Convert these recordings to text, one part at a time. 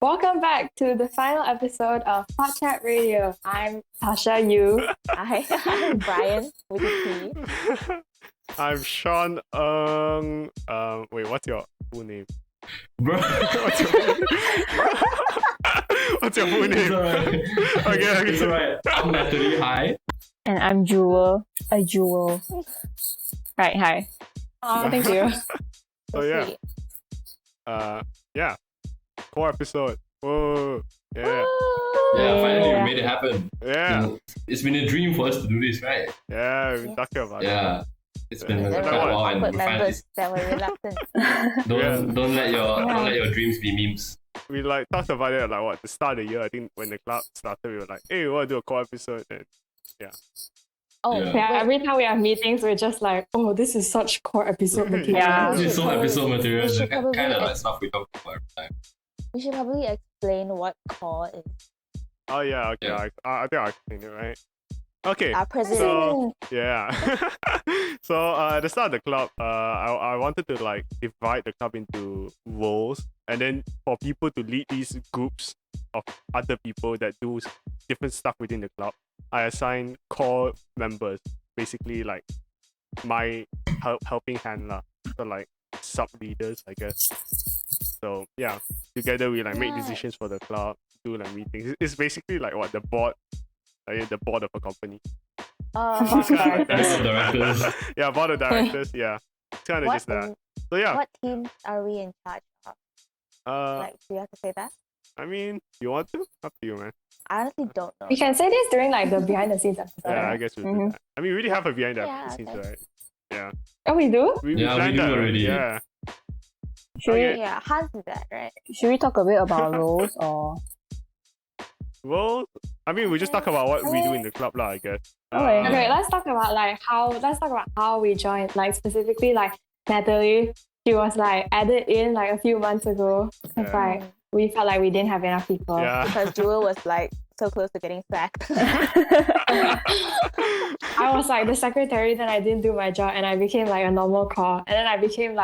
Welcome back to the final episode of Podchamp Radio. I'm Tasha Yu. I'm Brian with a T. I'm Sean Ng. Wait, what's your full name? Bro. What's your full name? Alright. Okay. It's alright. I'm Natalie. Hi. And I'm Jewel. A Jewel. Right, hi. Oh, thank you. So yeah. Core episode. Whoa. Yeah. Yeah, finally Yeah. we made it happen. Yeah. It's been a dream for us to do this, right? Yeah, we've been talking about it. Yeah. It's been Yeah. quite a while, and Awkward we finally members that were reluctant. don't let your dreams be memes. We talked about it at the start of the year. I think when the club started, we were like, hey, we want to do a core episode. And Oh, Yeah. Yeah, every time we have meetings, we're just like, oh, this is such core episode material. Yeah. This is so episode material. we should Kind probably of like stuff we talk about every time. we should probably explain what core is. oh yeah, okay. Yeah. I think I explained it, right? Okay. Our president. So yeah. So at the start of the club, I wanted to divide the club into roles, and then for people to lead these groups of other people that do different stuff within the club, I assign core members, basically my helping hand lah. So sub leaders, I guess. So yeah, together we make decisions for the club, do meetings. It's basically the board. The board of a company. Oh, Kinda like Board of that. directors. Yeah, board of directors. Yeah, it's kind of just that. So yeah, What teams are we in charge of? Do you have to say that? I mean, you want to? Up to you, man. I honestly don't know. We can say this during the behind the scenes episode. Yeah, I right? guess we'll do that. I mean, we already have a behind the Yeah, scenes, okay. right? Yeah. Oh, we do? We Yeah, we planned do that already. Yeah. Should Okay. we, yeah, Hans did that, right? Should we talk a bit about roles or? Well, I mean, we just talk about what we do in the club, lah. I guess. Okay. Okay, let's talk about how we joined. Specifically, Natalie, she was added in a few months ago. It's Yeah. we felt like we didn't have enough people. Yeah. Because Jewel was so close to getting sacked. I was the secretary, then I didn't do my job, and I became a normal core, and then I became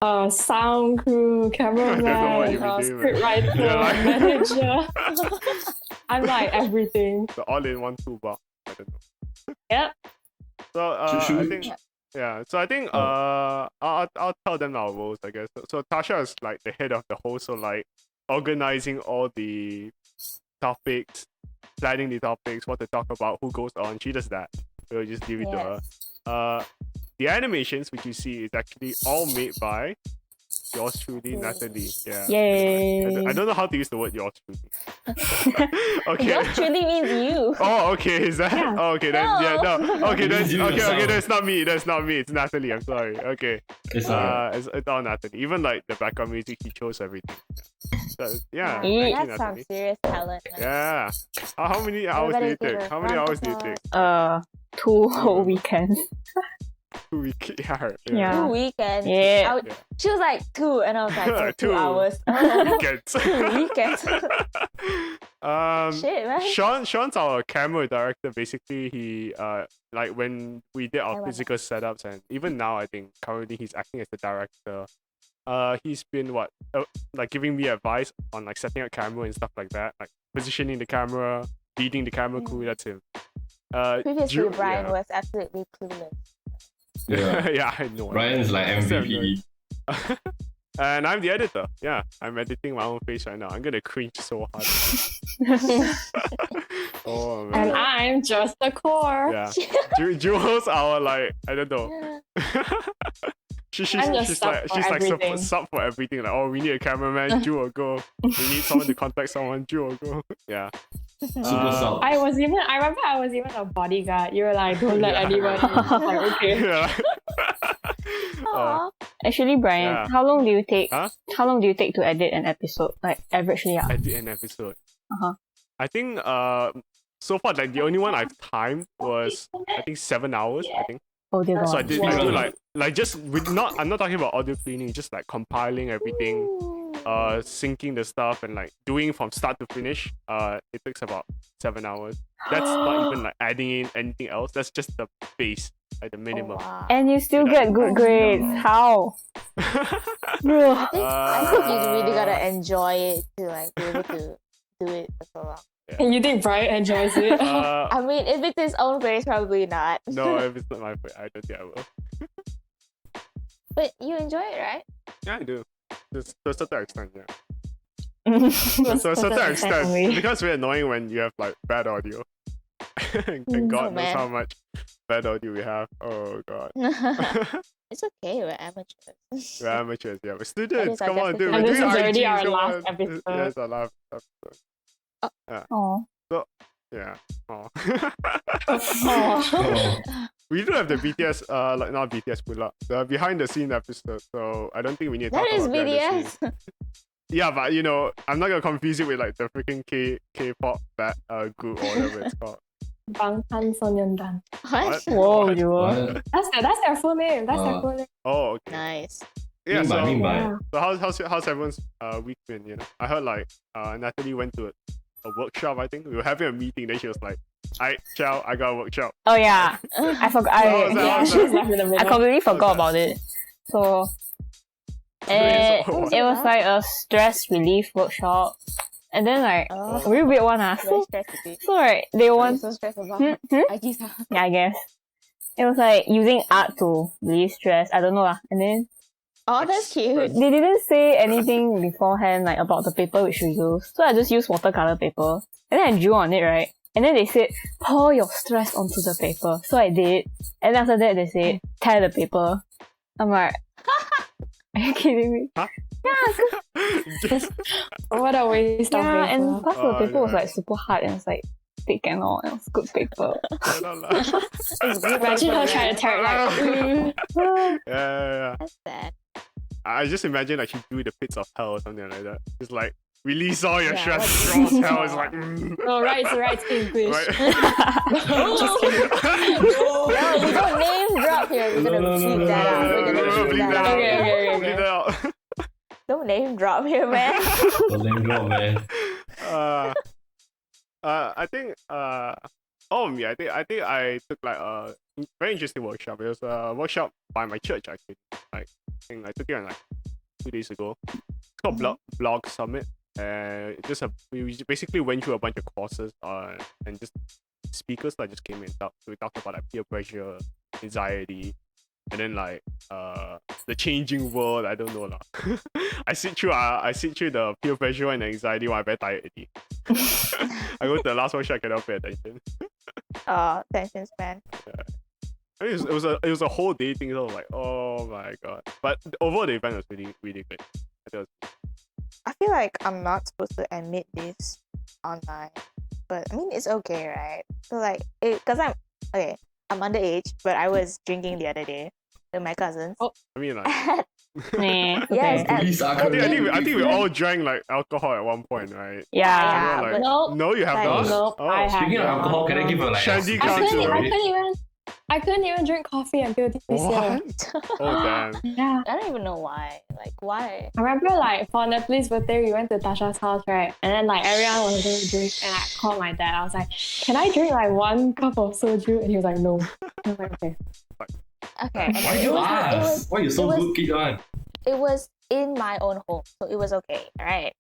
a sound crew, I don't know what cameraman, you be doing, script writer, Yeah, manager. I'm everything. The all-in-one toolbox. I don't know. Yep. So Should I we- think So I think I'll tell them our roles, I guess. So Tasha is the head of the whole, so organizing all the topics, planning the topics, what to talk about, who goes on. She does that. We'll just leave it to her. The animations which you see is actually all made by yours truly, Natalie. Yeah. Yay! I don't know how to use the word yours truly. Okay. Yours truly means you. Oh, okay. Is that? Yeah. Oh, okay. Then no. Okay, then It's you okay. yourself. That's not me. That's not me. It's Natalie. I'm sorry. Okay. It's alright. It's all Natalie. Even the background music, he chose everything. So, yeah. Yeah, Thank you, that's some Natalie. serious talent. Yeah. How many hours do you Everybody take? give a How many round hours of do you take? applause. 2 whole weekends. 2 weeks. Yeah. Yeah. 2 weekends. Yeah. I would- She was like 2, and I was like, oh, 2 2. hours. Weekends. 2 weekends. Shit, man. Sean's our camera director. Basically, he when we did our love physical setups, and even now, I think currently he's acting as the director. He's been giving me advice on setting up camera and stuff like that, positioning the camera, leading the camera crew. That's him. Previously, Brian was absolutely clueless. Yeah. Yeah, I know. Ryan's MVP. And I'm the editor. Yeah, I'm editing my own face right now. I'm gonna cringe so hard. Oh man. And I'm just the core. Yeah. Jewel's our I don't know. she's I'm just sub for everything. sub for everything. Oh, we need a cameraman. Jewel, go. We need someone to contact someone. Jewel, go. Yeah. Super sub. I remember I was even a bodyguard. You were don't let Yeah. anyone in. I was okay. Yeah. Aw. Actually, Brian, Yeah. how long do you take? Huh? How long do you take to edit an episode? Averagely, yeah. Edit an episode. Uh-huh. I think so far the only one I've timed was I think 7 hours. I think. Oh dear God. So I do Wow. just with I'm not talking about audio cleaning, just compiling everything, Ooh. syncing the stuff and doing from start to finish. It takes about 7 hours. That's not even adding in anything else. That's just the base. like the minimum. wow. And you still Yeah. get good grades. How? Ugh. I think you really gotta enjoy it to like be able to do it for so long. And you think Brian enjoys it? I mean, if it's his own grades, probably not. No, if it's not my favorite, I don't think I will. But you enjoy it, right? Yeah, I do. Just to a certain extent, yeah. To To a certain extent, only. because it's very annoying when you have like bad audio. And God knows man. how much bad audio we have. Oh God. It's okay, we're amateurs. We're amateurs, yeah. We're students. is our Come on, dude. definition. We're And this doing is already RGs, our come last on. episode. Yeah, it's our last episode. Oh. Yeah. Oh. Oh. We do have the BTS, like not BTS pull up, the behind the scene episode. So I don't think we need to That talk is about behind the BTS. scenes. Yeah, but you know, I'm not gonna confuse it with like the freaking K-pop group or whatever it's called. 방탄소년단. What? Whoa, What? you were. What? That's their full name. That's their full name. Oh, okay. Nice. Yeah, Mean by, so, mean by. Yeah. so how's everyone's week been? You know, I heard like Natalie went to a workshop. I think we were having a meeting. Then she was like, "Alright, ciao, I got a workshop." Oh yeah, I forgot. Oh, is that- Yeah, was she was left in the I middle. completely How's forgot that? about it. So Wait, it, so what? it was like a stress relief workshop, and then like Oh. a really weird one. Very So, stressful. so like they I'm want so stressed about Hmm? IG stuff. yeah, I guess it was like using art to relieve stress. I don't know lah. And then Oh, that's cute. they didn't say anything beforehand like about the paper which we use. So I just used watercolor paper, and then I drew on it, right? And then they said pour your stress onto the paper. So I did, and after that they said tear the paper. I'm like, are you kidding me? What a waste of Yeah, paper. and plus the Oh, paper was yeah. like super hard and it's like thick and all. And it was good paper. Imagine her trying to tear it like, Yeah. That's sad. I just imagine like she do the pits of hell or something like that. It's like release all your Yeah, stress what- across hell. It's like no, right English. right. Just kidding. No, we don't name drop here. We're gonna bleep that out. We're gonna bleep that out. Okay. Bleep that out. Don't name drop here, man. The name drop, man. I think me. I think I took like a very interesting workshop. It was a workshop by my church actually. Like I think I took it on like 2 days ago. It's called Blog Summit, and we basically went through a bunch of courses and just speakers that just came in. So we talked about like peer pressure, anxiety, and then like the changing world. I don't know lah. I sit through the peer pressure and anxiety when I'm very tired already. I go to the last workshop, I cannot pay attention. Tension span. I mean, it was a whole day thing. So I was like, oh my god! But overall, the event was really really good. I think it was I feel like I'm not supposed to admit this online, but I mean it's okay, right? So like, cause I'm underage, but I was drinking the other day with my cousins. Oh. I mean, like, Nah, Yes, okay. Police are I coming. think we all drank like alcohol at one point, right? Yeah. Yeah, Like, but- no, you have like, not. no, Oh. I have. Speaking of alcohol, can I give a like Shandy a counts, specific I right? couldn't even drink coffee until this year. What? Oh damn! Yeah. I don't even know why. Like, why? I remember like for Natalie's birthday, we went to Tasha's house, right? And then like everyone was going to drink, and I called my dad. I was like, "Can I drink like 1 cup of soju?" And he was like, "No." I was like, "Okay." Okay. And Why then you ask? Why you so it was- good, kid one? it was in my own home, so it was okay, right?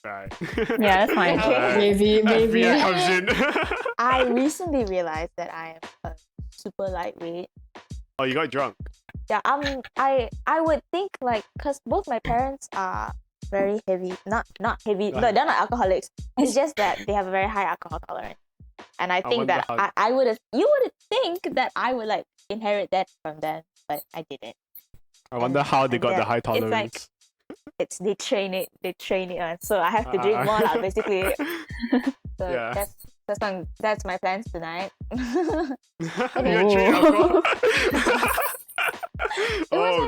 Right. Yeah, that's fine. Maybe. FBI comes in. I recently realized that I am a super lightweight. Oh, you got drunk. Yeah, I would think like, cause both my parents are very heavy, not heavy. No, they're not alcoholics. It's just that they have a very high alcohol tolerance, and I think wonder that how- I would have. You would think that I would like inherit that from them, but I didn't. I wonder how they got Yeah, the high it's like- tolerance. It's they train it on, so I have to drink more lah, basically. So Yeah. that's my plans tonight. You got drink alcohol. It was Oh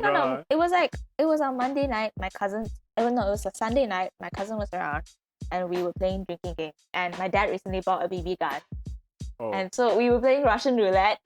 like god. it was on Monday night. My cousin, it was a Sunday night. My cousin was around, and we were playing drinking games. And my dad recently bought a BB gun, Oh. and so we were playing Russian roulette.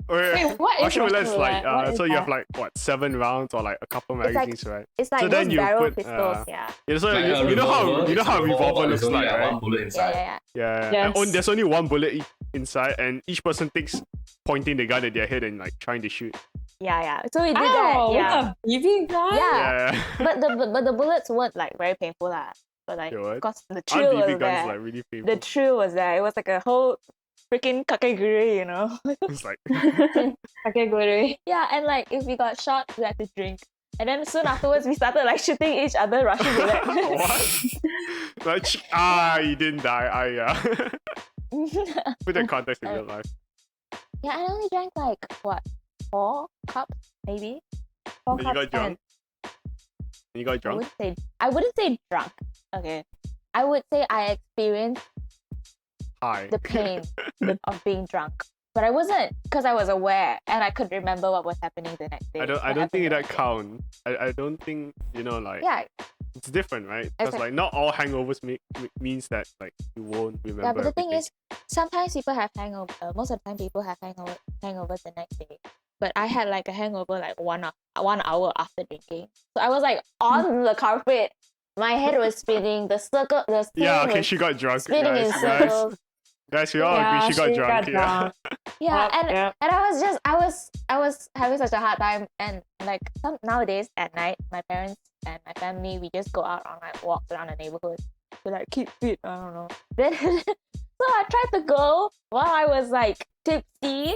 Wait, what is Russian roulette's Russian like roulette? What so is you have that? like what 7 rounds or like a couple It's like- magazines, right? It's like So then those you barrel put, pistols, yeah. Yeah, so Like a you know how revolver, a it's revolver but looks there's only like, right? one bullet Yeah, inside. yeah, yeah. Yeah. Yes. And there's only one bullet inside, and each person takes pointing the gun at their head and like trying to shoot. Yeah. So we did Ow, that. Yeah. with a BB gun? Yeah. Yeah. But the bullets weren't like very painful lah. But like, Yeah, what? of course, the Our thrill BB was guns there. like really The painful. thrill was there. It was like a whole freaking kakeguri, you know. It's like Okay, good. Yeah, and like if we got shot, we had to drink. And then soon afterwards, we started like shooting each other, rushing bullet. what? Like you didn't die. Put that context in real life. Yeah, I only drank like what, 4 cups maybe. 4 And you cups. got drunk? And You got drunk? I wouldn't say drunk. Okay, I would say I experienced Hi. the pain of being drunk, but I wasn't, because I was aware and I could remember what was happening the next day. I What don't think happened the that next day. counts. I don't think, like Yeah, it's different, right? Because Okay. like not all hangovers means that like you won't remember. yeah, but the thing everything. is, sometimes people have hangover. Most of the time, people have hangovers the next day. But I had like a hangover like 1 hour after drinking. So I was like on the carpet. My head was spinning. The spinning yeah, okay, was she got drunk. spinning in Guys, circles. guys, we all agree she got drunk. Yeah. Yeah, and Yep. and I was having such a hard time, and like nowadays at night, my parents and my family, we just go out on like walks around the neighborhood to like keep fit. I don't know. Then so I tried to go while I was like tipsy,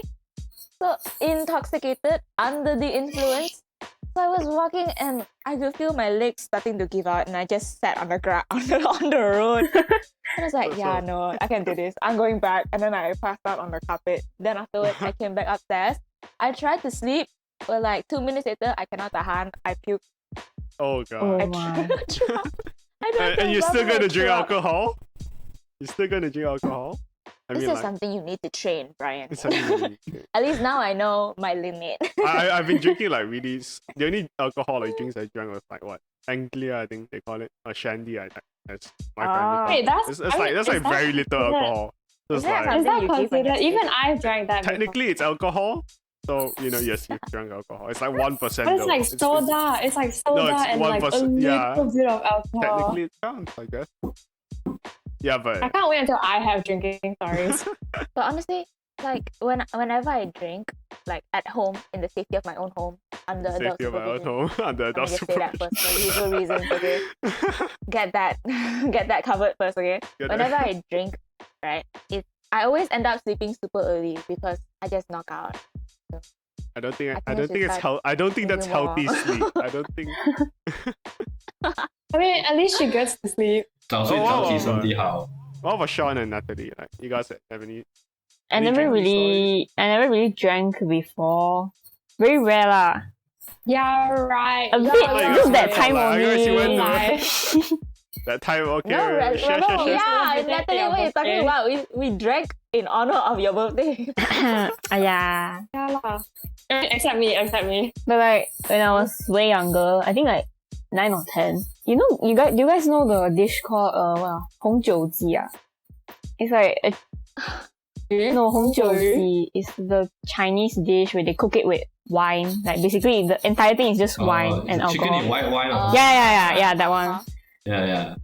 so intoxicated, under the influence. So I was walking and I could feel my legs starting to give out, and I just sat on the ground on the road. I was like, yeah, no, I can't do this. I'm going back. And then I passed out on the carpet. Then afterwards, I came back upstairs. I tried to sleep, but like 2 minutes later, I cannot tahan. I puked. Oh god. I my. And you're still gonna drink alcohol? You're still gonna drink alcohol? I This mean, is like, something you need to train, Brian. it's something really good. At least now I know my limit. I've been drinking like really. The only alcoholic drinks I drank was like what? Anglia, I think they call it, or shandy. That's my family. Wait, that's It's I like mean, that's is like that- very little is that- alcohol. So it's Is that like something Is that you keep on your considered? Even sleep? I've drank that. before. technically it's alcohol. So yes, you've drunk alcohol. It's like 1%. But it's though. like soda. It's like soda it's and like a 1%, yeah. little bit of alcohol. Technically it counts, I guess. Yeah, I but can't wait until I have drinking stories. But honestly, like whenever I drink, like at home, in the safety of my own home, under adult safety of my own supervision. home under Let adult me just say that supervision. first for legal reasons, okay? Get that covered first, okay? Get Whenever that. I drink, right, I always end up sleeping super early because I just knock out. I don't think I think it's just I don't think that's drinking more. healthy sleep. I don't think. I mean, at least she gets to sleep. 早睡 Oh, 早 wow, 起 wow. 身体好。 What about Sean and Natalie? Like, you guys have any? I Any never drinking really drank before. Very rare lah. Yeah, right. A Yeah, bit, yeah, just that yeah. time I guess you went only. to- That time, okay. No, share, share, remember, share. yeah, Birthday, Natalie, your what are you talking birthday. about? We drank in honor of your birthday. Yeah. Yeah lah. Except me. But like when I was way younger, I think like 9 or 10. You know, do you guys know the dish called Hong Jiu Ji? It's like no Hong Jiu Ji is the Chinese dish where they cook it with wine. Like basically the entire thing is just wine and Chicken alcohol. in white wine. Oh. Yeah, that one. Yeah.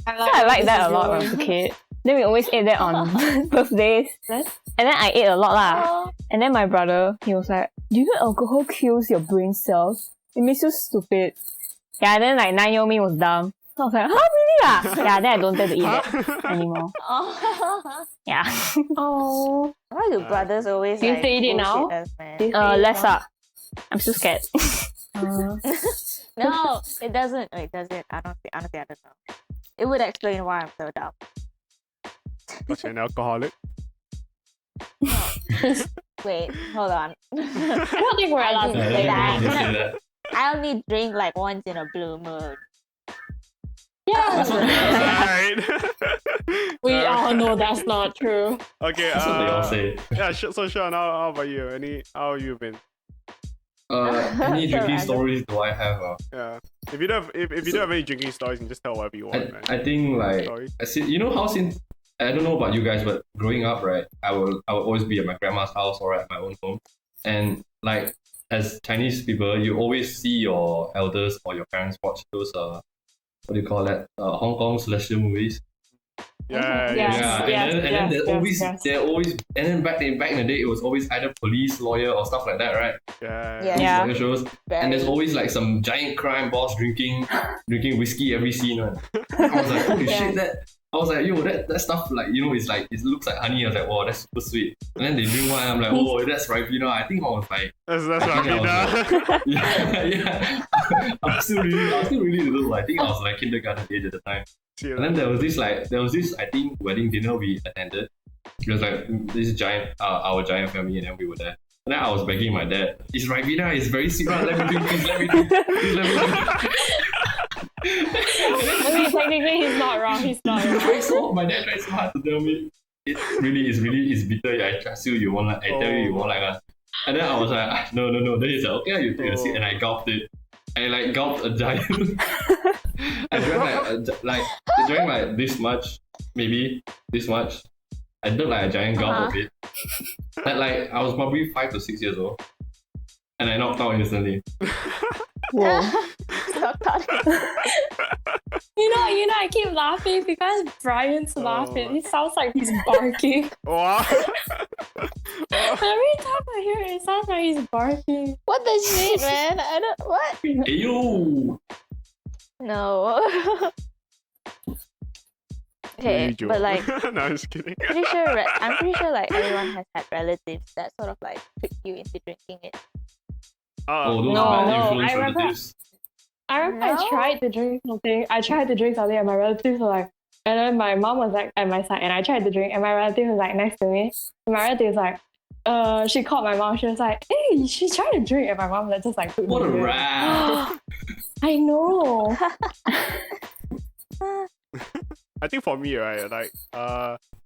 So I like that a lot when I was a kid. Then we always ate that on birthdays. Yes. And then I ate a lot lah. Oh, And then my brother, he was like, do you know alcohol kills your brain cells? It makes you stupid. Yeah, then like 9-year-old me was dumb. So I was like, huh, really lah? Yeah, then I don't dare to eat that anymore. oh. Yeah. Oh. Why do brothers always Do you like still eat it now? bullshit us, man? Do you still eat Less now? up. I'm still scared. No, it doesn't. Wait, does it? Honestly, I don't know. It would explain why I'm so dumb. Because you're an alcoholic. Wait, hold on. I don't think we're allowed to Yeah, say yeah, that. yeah. that. I only drink like once in a blue moon. Yeah. Right. We all know that's not true. Okay. That's what they all say. Yeah. So Sean, how about you? How have you been? Any So drinking random. stories do I have? Yeah. If you don't have any drinking stories, you can just tell whatever you want, man. I think like Sorry. you know how since I don't know about you guys, but growing up, right, I will always be at my grandma's house or at my own home, and like as Chinese people, you always see your elders or your parents watch those what do you call that, Hong Kong slasher movies. Yeah, Yes, Yeah, yes, and then yes, they're yes. always and then back in the day it was always either police, lawyer or stuff like that, right? yeah. Yeah. Police, Yeah. lawyer shows. And there's always like some giant crime boss drinking whiskey every scene, man. I was like, holy shit, I was like, yo, that stuff like it's like it looks like honey. I was like, wow, that's super sweet. And then they drink one, and I'm like, oh, that's Ribena. I think I was like, That's I think I was Ribena. yeah. I was still really little. I think I was like kindergarten age at the time. And then there was this I think wedding dinner we attended. It was like this giant our giant family, and then we were there. And then I was begging my dad, it's Ribena, it's very sweet. Let me drink, please let me drink. Please let me drink. I mean, technically, he's not wrong. He's not wrong. My dad tried so hard to tell me it really is bitter. I trust you, you won't like. I tell you, you won't like us. And then I was like, no. Then he's like, okay, you take a seat, and I gulped it. I like gulped a giant. I drank like this much, maybe this much. I took like a giant gulp of it. And like I was probably 5 to 6 years old, and I knocked out instantly. Whoa. You know, I keep laughing because Brian's laughing. It sounds like he's barking. What? Every time I hear it, it sounds like he's barking. What the shit, man? I don't. What? Hey yo! No. Okay, Joe. but like, No, I'm just kidding. I'm pretty sure like everyone has had relatives that sort of like trick you into drinking it. Oh, those No, bad no, influence I remember- relatives. I remember No? I tried to drink something. And my relatives were like, and then my mom was like at my side, and I tried to drink, and my relative was like next to me. And my relative was like, she called my mom. She was like, "Hey, she's trying to drink," and my mom was just like, took What a the beer. rat! I know. I think for me, right, like,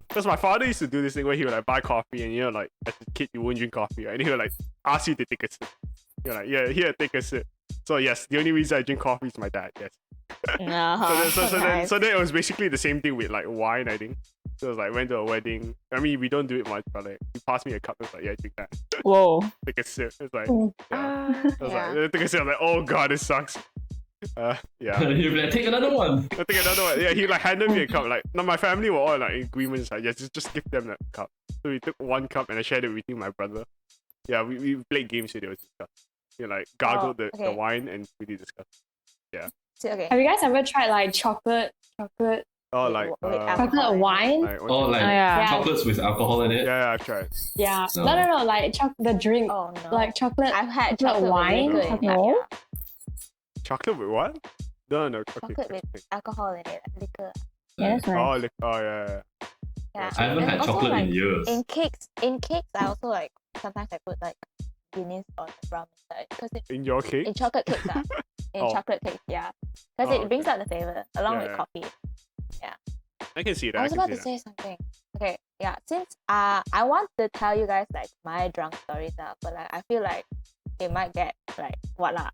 because my father used to do this thing where he would like buy coffee, and like as a kid you won't drink coffee, right? And he would like ask you to take a sip. You're like, yeah, here, take a sip. So yes, the only reason I drink coffee is my dad. Yes. No. So then it was basically the same thing with like wine, I think. So it was like went to a wedding. I mean, we don't do it much, but like he passed me a cup. It's like, yeah, drink that. Whoa. Take a sip. It's like, Mm. yeah. I was Yeah. like, take a sip. I'm like, oh god, this sucks. Yeah. You'd be like, take another one. I think another one. Yeah, he like handed me a cup. Like, no, my family were all like in agreement. Like, yeah, just give them that cup. So we took one cup and I shared it with my brother. Yeah, we played games with it. It was disgusting. You know, like gargled the okay. wine and really disgusting. So, okay. Have you guys ever tried like chocolate? Oh, like Wait, Chocolate wine? like, what Oh, do you- like yeah. chocolates with alcohol in it. yeah, I've tried. Yeah. No. No, like the drink. Oh no. Like chocolate. I've had chocolate chocolate wine? with liquor in it. No. Yeah. Chocolate with what? No. Chocolate with alcohol in it, liquor. Yeah, that's nice. Oh, yeah. Yeah. I haven't And had also, chocolate like, in years. In cakes, I also like sometimes I put like Guinness or rum inside because In your cake? in chocolate cakes, in Oh. chocolate cakes, yeah, because Oh, it brings out the flavor along Yeah, with yeah. coffee. I can see that. I was can about see to say something. Okay, yeah. Since I want to tell you guys like my drunk stories but like I feel like it might get like what lah,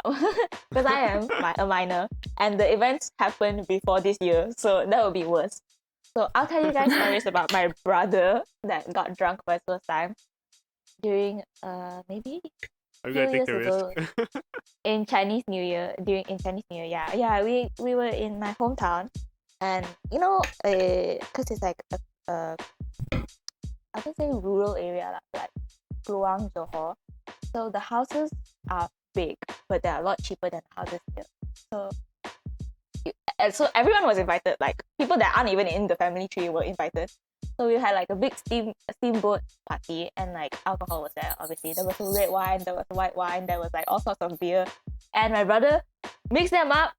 because I am a minor and the events happened before this year, so that would be worse. So I'll tell you guys stories about my brother that got drunk for his first time during maybe I'm gonna take the years ago. risk. in Chinese New Year. Yeah. We were in my hometown, and you know, cause it's like a I would say rural area like Kluang Johor. So the houses are big, but they're a lot cheaper than houses here. So everyone was invited. Like people that aren't even in the family tree were invited. So we had like a big steamboat party, and like alcohol was there. Obviously, there was red wine, there was white wine, there was like all sorts of beer. And my brother mixed them up,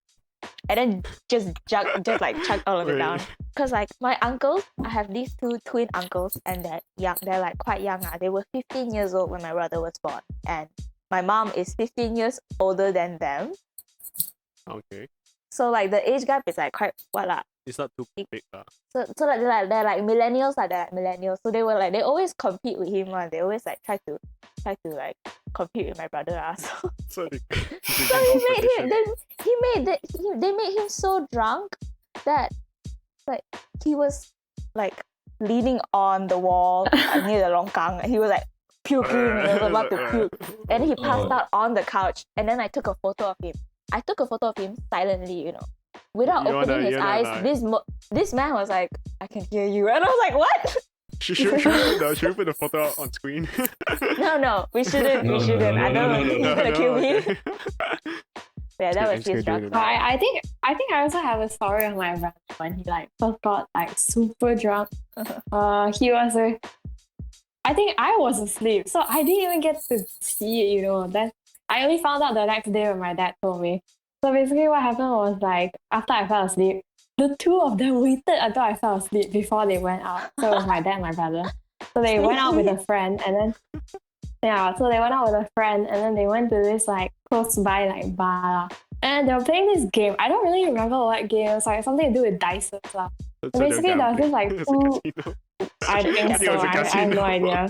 and then just chugged all of it Wait. down. Cause like my uncles, I have these two twin uncles, and they're young. They're like quite young. They were 15 years old when my brother was born, and my mom is 15 years older than them. Okay. So like the age gap is like quite what lah. It's not too big. So like they're like millennials, So they were like they always compete with him. They always like try to like compete with my brother. So, So they, so they made him so drunk that like he was like leaning on the wall near the longkang, and he was like puking and he was about to puke. And he passed out on the couch, and then I took a photo of him. I took a photo of him silently, without You wanna- opening his you wanna eyes, lie. this man was like, I can hear you. And I was like, what? Should we put the photo on screen? No, we shouldn't. No, we no, shouldn't. no, I no, know no, no, he's no, gonna kill me. okay. Yeah, that I'm was just gonna his do drunk it But night. I think I also have a story of my brother when he like first got like super drunk. He was I think I was asleep, so I didn't even get to see it. Then I only found out the next day when my dad told me. So basically, what happened was like after I fell asleep, the two of them waited until I fell asleep before they went out. So it was my dad and my brother. So they went out with a friend, and then so they went out with a friend, and then they went to this like close by like bar, and they were playing this game. I don't really remember what game. It was like something to do with dice lah. So Basically, there was this like It's a two. casino. I think I think it so. was a I have casino. no idea.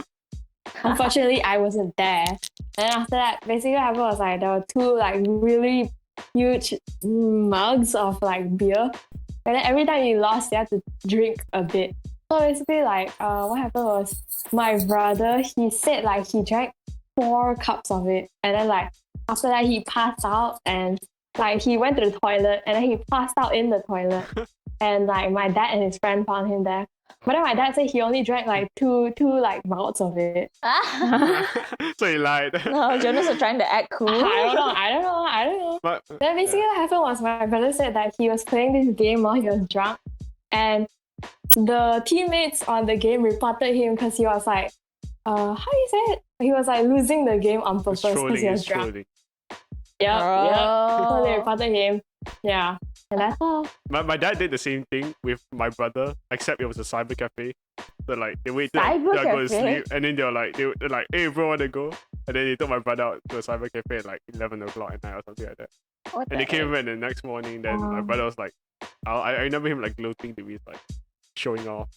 Unfortunately, I wasn't there. And after that, basically what happened was like there were two like really huge mugs of like beer. And then every time you lost, you had to drink a bit. So basically like what happened was my brother, he said like he drank 4 cups of it. And then like after that he passed out and like he went to the toilet and then he passed out in the toilet. And like my dad and his friend found him there. But then my dad said he only drank like two like mouths of it. So he lied. No, Jonas was trying to act cool. I don't know. But Then basically what happened was my brother said that he was playing this game while he was drunk, and the teammates on the game reported him because he was like, how do you say it? He was like losing the game on purpose because he was drunk. trolling. Yeah. So they Oh. reported him. Yeah. And that's all. My dad did the same thing with my brother, except it was a cyber cafe. So like they waited Cyber till I go to cafe? sleep, and then they're like, hey bro, wanna go? And then they took my brother out to a cyber cafe at like 11 o'clock at night or something like that. What And the they came heck? in the next morning. Then my brother was like, I remember him like gloating to me, like showing off.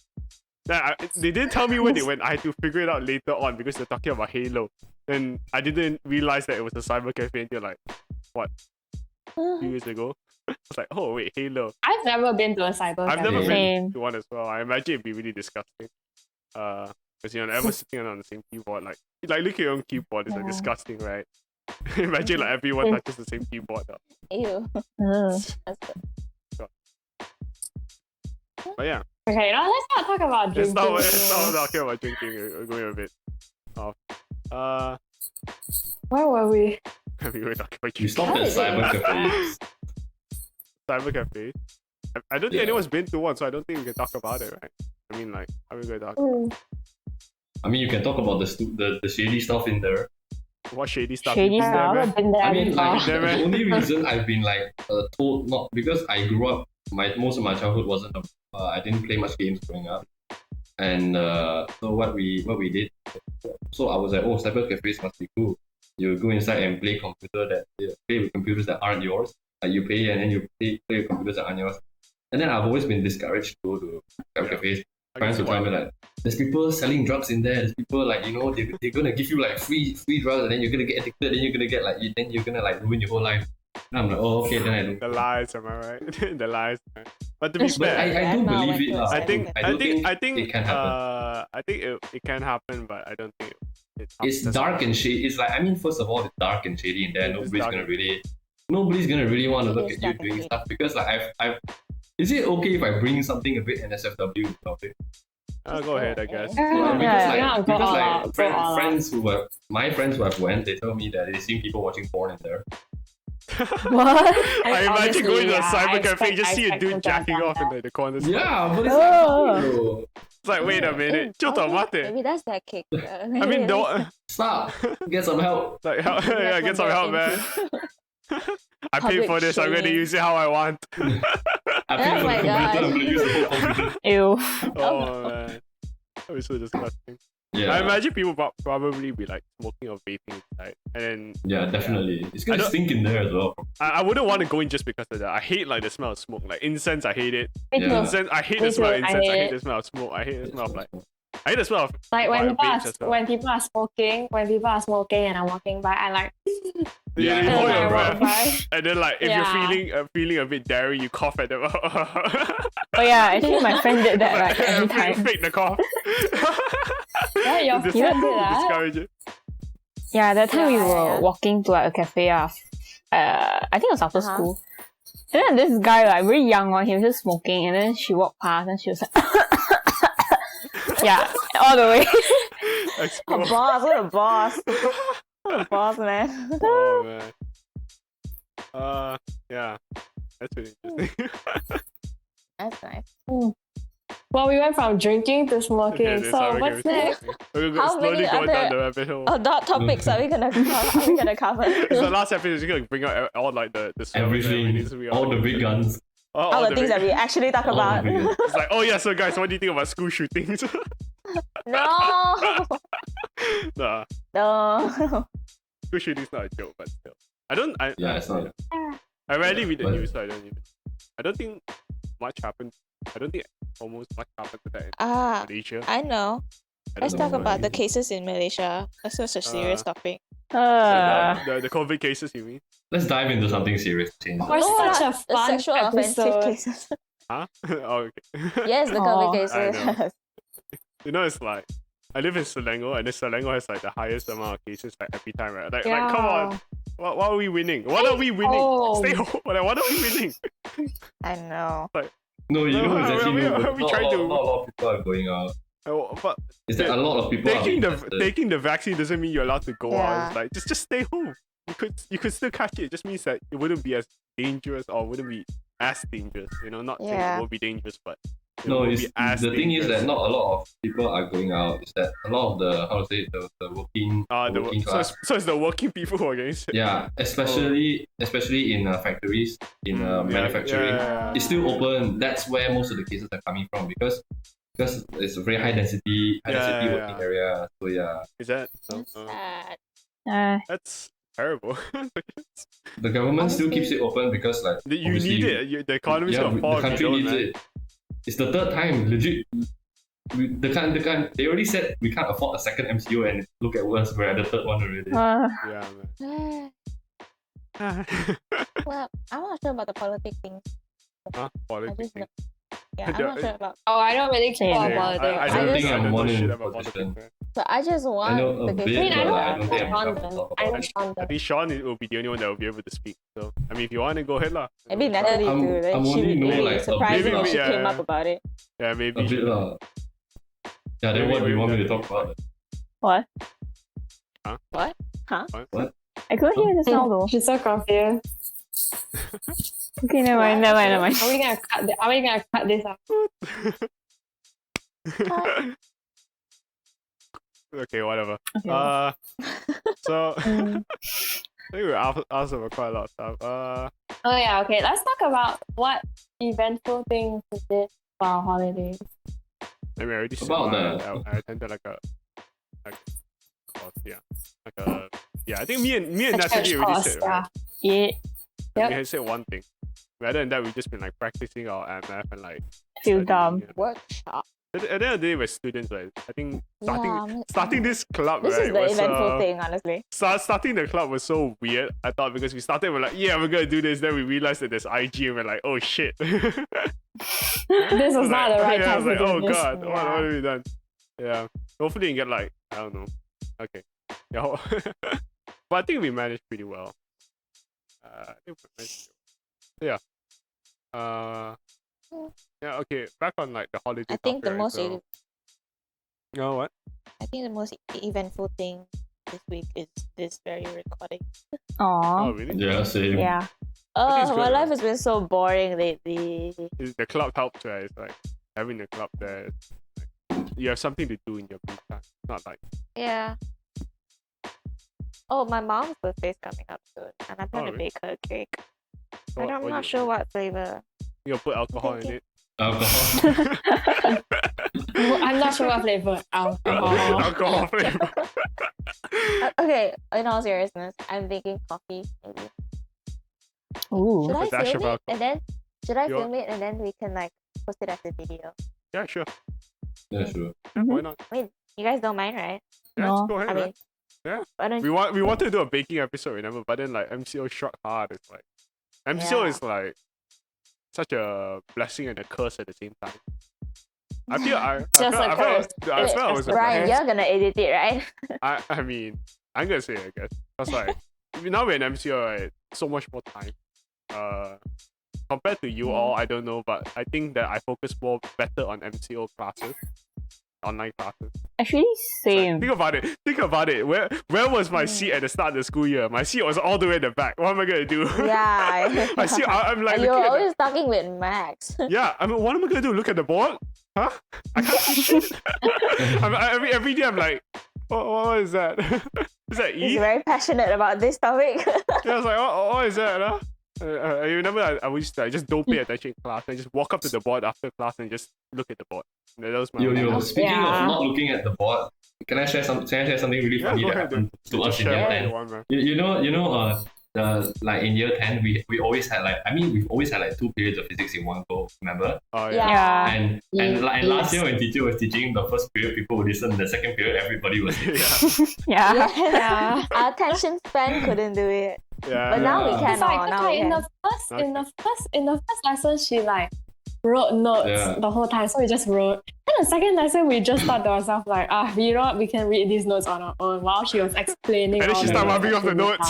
They didn't tell me where they went. I had to figure it out later on because they're talking about Halo. Then I didn't realize that it was a cyber cafe until like what 2 years ago. I was like, oh wait, Halo. I've never been to a cyber I've cafe. never been Same. to one as well. I imagine it'd be really disgusting. Because everyone's sitting on the same keyboard. Like look at your own keyboard. It's like Yeah. disgusting, right? Imagine like everyone touches the same keyboard. Ew. Ugh. That's good. But yeah, Okay, let's not talk about let's drinking. not talking about drinking. We're going a bit off. Where were we? We were talking about You drinking. stopped at cyber cafes. Cyber cafe. I don't think Yeah. anyone's been to one, so I don't think we can talk about it, right? I mean, like, how are we going to talk? I mean, you can talk about the shady stuff in there. What shady stuff? Shady you been there, I've man? never been there I mean, before. like Yeah, man. the only reason I've been like told not because I grew up. Most of my childhood wasn't. I didn't play much games growing up, and so what we did. So I was like, oh, cyber cafes must be cool. You go inside and play play with computers that aren't yours. Like you pay and then you play with computers that aren't yours. And then I've always been discouraged to go to cyber cafes. I Parents guess will tell why. me like, there's people selling drugs in there. There's people like they're gonna give you like free drugs, and then you're gonna get addicted. Then you're gonna get then you're gonna like ruin your whole life. And I'm like, oh okay, then I don't. The lies, am I right? The lies. Man. But to be But fair, I do I'm not believe went it. to a lah. I cyber think cafe. I think it can happen. I think it can happen, but I don't think it It's happens. dark and shady. It's like, I mean, first of all, it's dark and shady in there. It's Nobody's dark gonna and- really want to It look is at you dark and doing shady. stuff because like I've. Is it okay if I bring something a bit NSFW about it? Go ahead, I guess. Yeah, Yeah, go all out, go all out. My friends who have went, they tell me that they seen people watching porn in there. What? I imagine Obviously, going to a yeah, cyber I cafe, expect- just I see a expect dude them to have jacking done off in the corner. Yeah, but it's Oh. like, bro, It's like, wait a minute, Maybe that's their kick. I mean, don't stop, get some help. like help, yeah, get some help, man. I paid for Public this. I'm gonna shaming. use it how I want. I pay Oh for my the computer. God. I'm gonna use the whole computer. Ew. Oh man, that was so disgusting. Yeah, I imagine people probably be like smoking or vaping inside, and then yeah, definitely. It's I gonna don't- stink in there as well. I wouldn't want to go in just because of that. I hate like the smell of smoke, like incense. I hate it. Me too. Yeah. Incense. I hate Me the smell of too, I incense. I hate hate it. the smell of smoke. I hate the smell of like. I hate the smell of Like when people, vapes as well. when people are smoking and I'm walking by, I like Yeah, you Yeah. hold when your I walk breath, by. and then like if Yeah. you're feeling a bit dairy, you cough at them. Oh yeah, actually my friend did that like every fake, time. fake the cough. Yeah, your Dis- friend did that. discourage it. Yeah, that time we Yeah, were yeah. walking to like a cafe I think it was after Uh-huh. school. And then this guy, like very young one, he was just smoking, and then she walked past, and she was like, yeah, all the way. A Explode. boss, what a boss. What a boss, man. Oh man. Yeah. That's really interesting. That's nice. Well, we went from drinking to smoking. Okay, so sorry, what's next? We're How slowly many going down other the rabbit hole. Adult topics are we gonna cover? It's the last episode. You're gonna bring out all like the Everything, all the big guns. All the things that we actually talk about. the big guns. It's like, oh yeah, so guys, what do you think about school shootings? No. Nah, No. school shootings not a joke, but still. Yeah, it's not. I rarely read the But- news, so I don't think much happened. I don't think almost much happened to that in Malaysia. I know. I don't Let's know talk why. about the cases in Malaysia. That's such a serious topic. The COVID cases, you mean? Let's dive into something serious. Change. We're such a the fun sexual offensive episode. cases. Huh? Oh, okay. Yes, the Oh, COVID I cases. You know, it's like I live in Selangor, and then Selangor has like the highest amount of cases like every time, right? Like come on, what are we winning? What are we winning? home. Stay home. Like, what are we winning? I know. No, you know it's actually we- new. we Not try a to- lot- not a lot of people are going out. But Is that a lot of people are taking being the tested. taking the vaccine doesn't mean you're allowed to go out. Yeah. It's like just stay home. You could still catch it. It just means that it wouldn't be as dangerous or wouldn't be as dangerous. You know, not saying it Yeah. won't be dangerous, but it No, won't it's, be as the thing is dangerous. that not a lot of people are going out. Is that a lot of the how to say it, the working the working so class. it's the working people who are getting sick. Yeah, especially in factories, in manufacturing. Yeah. It's still open. That's where most of the cases are coming from because it's a very high density Yeah. working area. So yeah, Is that? That's sad. That's terrible. the government still keeps Honestly- it open because like You obviously, need it. The economy's Yeah, gonna fall the if you country don't, needs man. it. It's the third time, legit. They already said we can't afford a second MCO, and look at us, we're at the third one already. Yeah, man. Well, I'm not sure about the politics thing. Huh? I Politics. just know. Yeah, I'm not sure about. Oh, I don't really care Same. about politics. I I don't just- think I I'm don't one know in shit about politician. politics. Man. So I just want I know a the bit, cases. I mean, I but know I don't think I'm Sean enough to does. talk I about know it. Sean I does. think Sean will be the only one that will be able to speak. So I mean, if you want to go ahead, lah. Maybe Natalie I'm- too. Then I'm she only would know, be like, a surprising bit, if she yeah. came up about it. Yeah, A maybe. bit lah. Yeah, then Maybe what do you want me to that- talk about? What? What? I couldn't hear just now though. She's so confused. Okay, never mind. Are we gonna cut this out? Okay, whatever. Okay. So I think we asked about quite a lot of stuff. Oh yeah, okay. Let's talk about what eventful things we did for our holidays. I mean, I already said About mine. the- I attended like I think me and Natalie already said, right? Yeah, We Yep. had said one thing. Rather than that, we've just been like practicing our MF and like feel studying, dumb. yeah. Workshop. At the end of the day, we're students, right? I think Yeah, starting this club, This right, is the was eventful thing, honestly. starting the club was so weird. I thought because we started, we're like, yeah, we're gonna do this. Then we realized that there's IG, and we're like, oh shit. This was not the right yeah, I time was to like, do oh this. god, what Yeah. have we done? Yeah, hopefully you can get like, I don't know. Okay, yeah, but I think we managed pretty well. I think we managed. Yeah. Yeah. Okay. Back on like the holiday. I think the topic, most right? So, you know what? I think the most eventful thing this week is this very recording. Oh, Aw. really? Yeah, same. Yeah. think it's Oh, good, my right? life has been so boring lately. The club helps, right? It's like having the club there. It's like, you have something to do in your free time. It's not like Yeah. Oh, my mom's birthday is coming up soon, and I'm gonna really? bake her a cake. what- I'm what not you- sure what flavor. You'll put alcohol in Thinking. it. Alcohol. I'm not sure what flavor. Alcohol. Alcohol flavor. Okay, in all seriousness, I'm baking coffee. Maybe. Ooh. Should I a dash film of it and then You're- film it and then we can like post it as a video? Yeah, sure. Yeah, sure. Yeah, why not? You guys don't mind, right? Yeah, No. just go ahead, I man. mean, Yeah. why don't We wanted to do a baking episode, remember? But then like MCO struck hard. It's like MCO Yeah. is like such a blessing and a curse at the same time. I feel I Just a curse. I felt it was a Brian, curse. you're gonna edit it, right? I mean, I'm gonna say it, I guess. Because like now we're in MCO, right? So much more time. compared to you all, I don't know, but I think that I focus more better on MCO classes, online classes. Actually, same. Think about it. Think about it. Where was my seat at the start of the school year? My seat was all the way at the back. What am I gonna do? Yeah. I see. I'm like You're looking at always talking with Max. yeah. I mean, what am I gonna do? Look at the board? Huh? I can't see shit. Every day I'm like, what is that? Is that He's E? very passionate about this topic. Yeah, I was like, what is that? Huh? I remember I used to just don't pay attention in class and just walk up to the board after class and just look at the board. That was my Speaking Yeah. of not looking at the board, can I share something really funny go that ahead, happened to us in Share year what 10? you want, man. You know, the like in year 10, we always had we've always had like 2 periods of physics in one go, remember? Oh Yeah. Yeah. And last year when teacher was teaching, the first period people would listen, the second period everybody was listening. Yeah. Yeah. Our attention span couldn't do it. Yeah. But now we Yeah. can. It's like, Oh, it's now like we in can. the first lesson she like wrote notes Yeah. the whole time, so we just wrote. Then the second lesson we just thought to ourselves like, you know what, we can read these notes on our own while she was explaining. And then all she the started marking off the notes.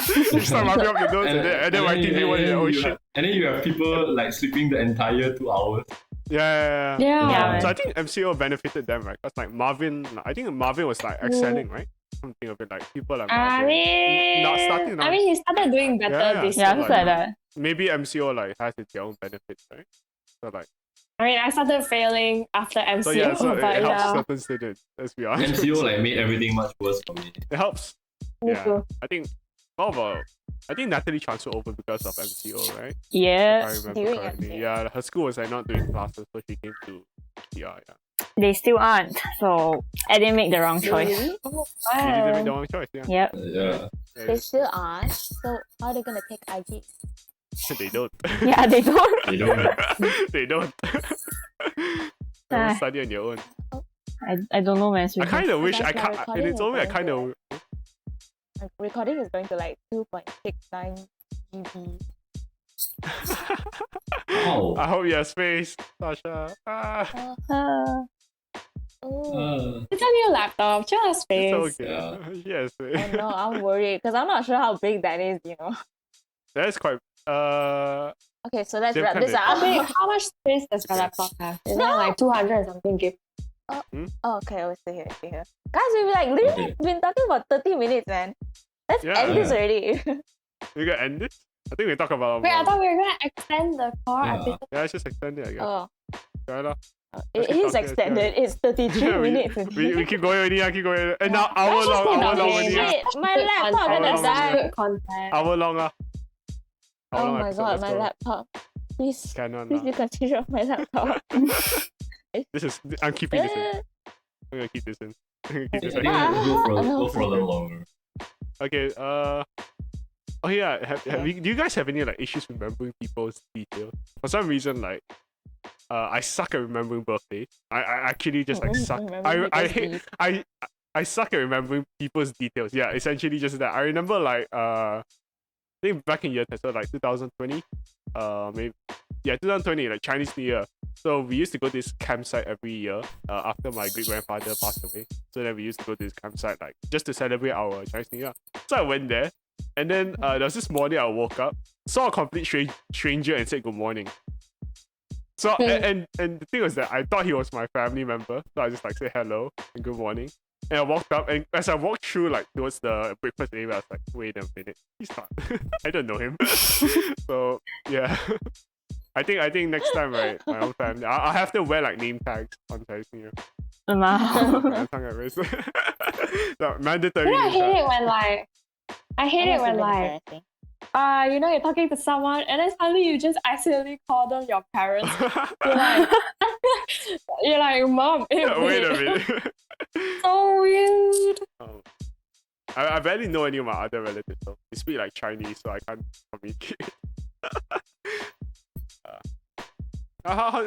She started marking off the notes and then writing me one oh shit. And then you have people like sleeping the entire 2 hours. Yeah. Yeah. So I think MCO benefited them, right? Because like I think Marvin was like excelling, right? Something of it like people like Marvin. Not starting now. He started doing better Yeah. this Yeah, year. just like that. Maybe MCO like has its own benefits, right? So like I started failing after MCO, so yeah, so it but helps yeah. certain students, let's be honest. MCO like made everything much worse for me. It helps. Me Yeah. too. I think I think Natalie transferred over because of MCO, right? If I Yeah. remember During correctly. MCO. Yeah, her school was like not doing classes, so she came to PR, yeah. They still aren't. So I didn't make the wrong choice. Really? She didn't make the wrong choice, yeah. Yep. Yeah. They still aren't. So how are they gonna take IG? They don't. Yeah, they don't. You know, They don't. Don't Ah. study on your own. I don't know, man. I kind of wish That's I my can't. In recording its own way, I is kind going of. My recording is going to like 2.69 GB. wow. I hope you have space, Sasha. Ah, Oh, It's a new laptop, just space. it's okay. Yeah. Yes, I know. I'm worried because I'm not sure how big that is. You know. that's quite. Okay, so let's They've wrap this kinda- up. Wait, how much space does your laptop have? Is it like 200 and something gig? Oh, okay, I will stay here. Stay here. Guys, we've like literally Okay. been talking about 30 minutes, man. Let's Yeah. end this already. We gonna end this. I think we talk about. Wait, I thought we were gonna extend the core Yeah. episode. Yeah, it's just extend it. I guess. Oh, Yeah, lah. it keep is talking, extended. It's 33 Yeah, minutes. we keep going already. I keep going. And now Let's hour just long, keep hour long talking. already. Shit, my Good laptop content. gonna How long die. Good content. Hour long. Hour Oh long my episode, god, let's my go. laptop. Please, Canon. please be considerate of my laptop. I'm keeping this in. Eh, I'm gonna keep this in. I'm gonna I keep this think in. go for a little longer. Okay. Oh yeah. Do you guys have any like issues remembering people's details? For some reason, like, I suck at remembering birthdays. I actually just like suck. remembering I people's hate. I suck at remembering people's details. Yeah, essentially just that. I remember like I think back in year 10, so like 2020, maybe 2020, like Chinese New Year. So we used to go to this campsite every year after my great grandfather passed away. So then we used to go to this campsite like just to celebrate our Chinese New Year. So I went there, and then there was this morning I woke up, saw a complete stranger and said good morning. So and the thing was that I thought he was my family member, so I just like said hello and good morning. And I walked up, and as I walked through like towards the breakfast area, I was like, wait a minute, he's not. I don't know him. So yeah, I think next time, right, my own family, I have to wear like name tags on Chinese New Year. Wow. No, mandatory. You know, I name hate tag. it when like you know, you're talking to someone and then suddenly you just accidentally call them your parents. You're like, Mom, hey, Wait a minute. so weird. Oh. I barely know any of my other relatives, so they speak like Chinese, so I can't communicate. How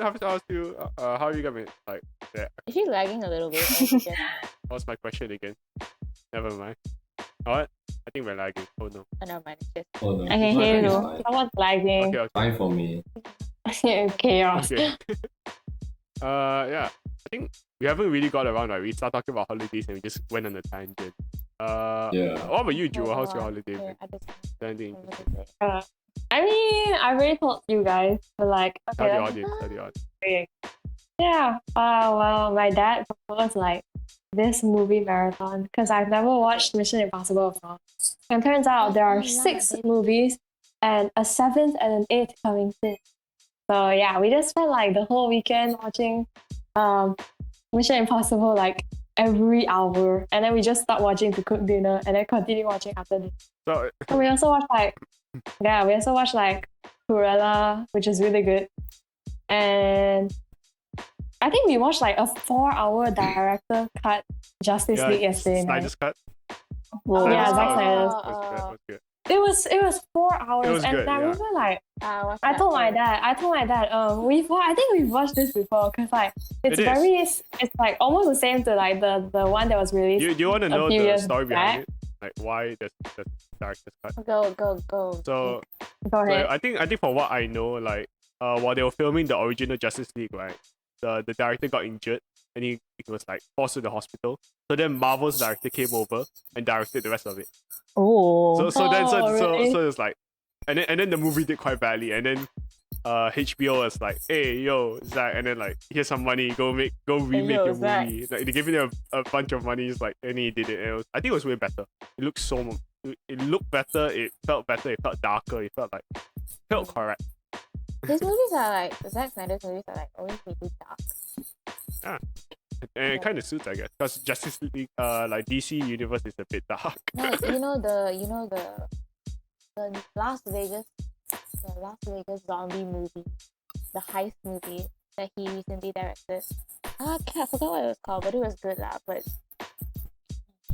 you gonna like that? Is she lagging a little bit? Or is it just... What's my question again? Never mind. What? I think we're lagging. Oh no. Oh, never mind. It's just... Oh, no. I can hear think it's you. fine. Someone's lagging. Okay. Fine for me. Chaos. Okay. Yeah. I think we haven't really got around. Right? We started talking about holidays and we just went on a tangent. Yeah. What about you, Jewel? How's your Oh, holiday? okay, been? I just Anything remember interesting? this. I mean, I already told you guys, but like, Tell okay, the let's- audience. Tell the audience. yeah. Well, my dad proposed like this movie marathon because I've never watched Mission Impossible before. And turns out there are 6 movies and a 7th and an 8th coming soon. So yeah, we just spent like the whole weekend watching Mission Impossible like every hour, and then we just stopped watching to cook dinner, and then continue watching after this. So So we also watched like Cruella, which is really good, and I think we watched like a 4-hour director cut Justice League yesterday night. Snyder's cut. Whoa. Yeah, Snyder's Zack cut Snyder's. was good. It was 4 hours, It was and good, I yeah. remember like what's I that told my for? dad, I think we've watched this before because like It is. it's like almost the same to like the one that was released. Do you want to a know few the years story back. behind it? Like why the director's cut? Go. So, Go ahead. I think for what I know, like while they were filming the original Justice League, right, the director got injured and he was like forced to the hospital. So then Marvel's director came over and directed the rest of it. Oh. So really? it was like, and then the movie did quite badly, and then HBO was like, hey yo Zach, and then like here's some money, go remake your Zach. movie. Like they gave him a bunch of money, it's like, and he did it. And I think it was way better. It looked it looked better. It felt better. It felt darker. It felt correct. His movies are like Zack Snyder's movies are like always really dark. And it kind of suits, I guess, because Justice League, like DC universe is a bit dark. Like the Las Vegas zombie movie, the heist movie that he recently directed. I forgot what it was called, but it was good lah. But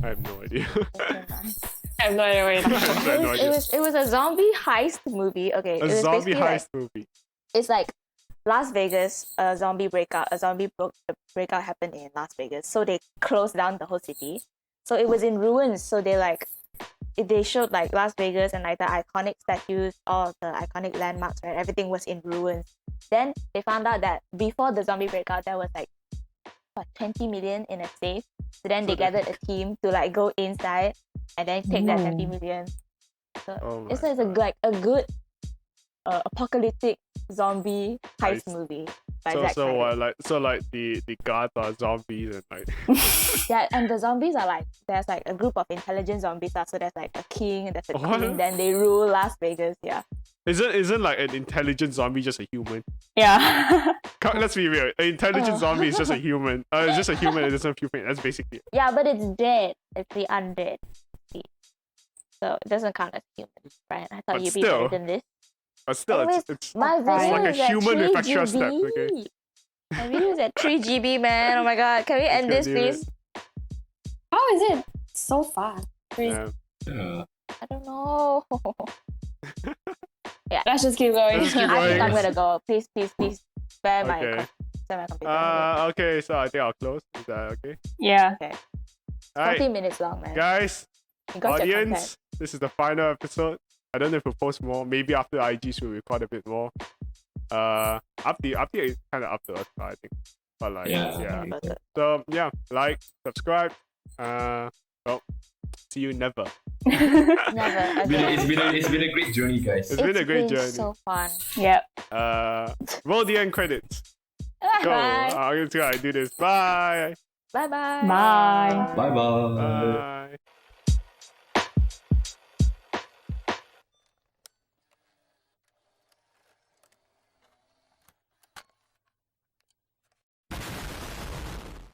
I have no idea. never mind. I have no idea what you're talking about. I have no idea. It was a zombie heist movie. Okay, it A was zombie basically heist movie. it's like Las Vegas, a zombie breakout happened in Las Vegas. So they closed down the whole city. So it was in ruins. So they showed like Las Vegas and like the iconic statues, all the iconic landmarks, right? Everything was in ruins. Then they found out that before the zombie breakout, there was like 20 million in a safe. So then they gathered a team to like go inside and then take that 20 million. So Oh it's my like a good apocalyptic zombie heist Heist. movie by So Zack Snyder. like the guards are zombies and like Yeah, and the zombies are like there's like a group of intelligent zombies. So there's like a king, there's a What? queen, then they rule Las Vegas. Yeah. isn't like an intelligent zombie just a human? Yeah. Let's be real. An intelligent zombie is just a human. It's just a human. It doesn't feel pain. That's basically it. Yeah, but it's dead. It's the undead. See. So it doesn't count as human, right? I thought But you'd be still, better than this. But still, Anyways, it's my video like a is at human with 3 extra steps, GB. okay? My video is at 3 GB, man. Oh my god. Can we end Let's this, go do it. please? How is it so fast? Yeah. Yeah. I don't know. Let's just keep going. Let's keep I think I'm going. gonna go. Please spare my Okay. computer. Okay, so I think I'll close. Is that okay? Yeah. Alright, 40 minutes long, man. guys, You got your content. audience, this is the final episode. I don't know if we'll post more. Maybe after IGs we'll record a bit more. Up to it's kind of up to us, I think. But like, yeah. So yeah, like, subscribe. Well, see you never. Never again. It's been a great journey, guys. It's been a great journey. So fun. Yep. Roll the end credits. Go. Bye. I'm gonna try to do this. Bye. Bye. Bye. Bye bye. Bye.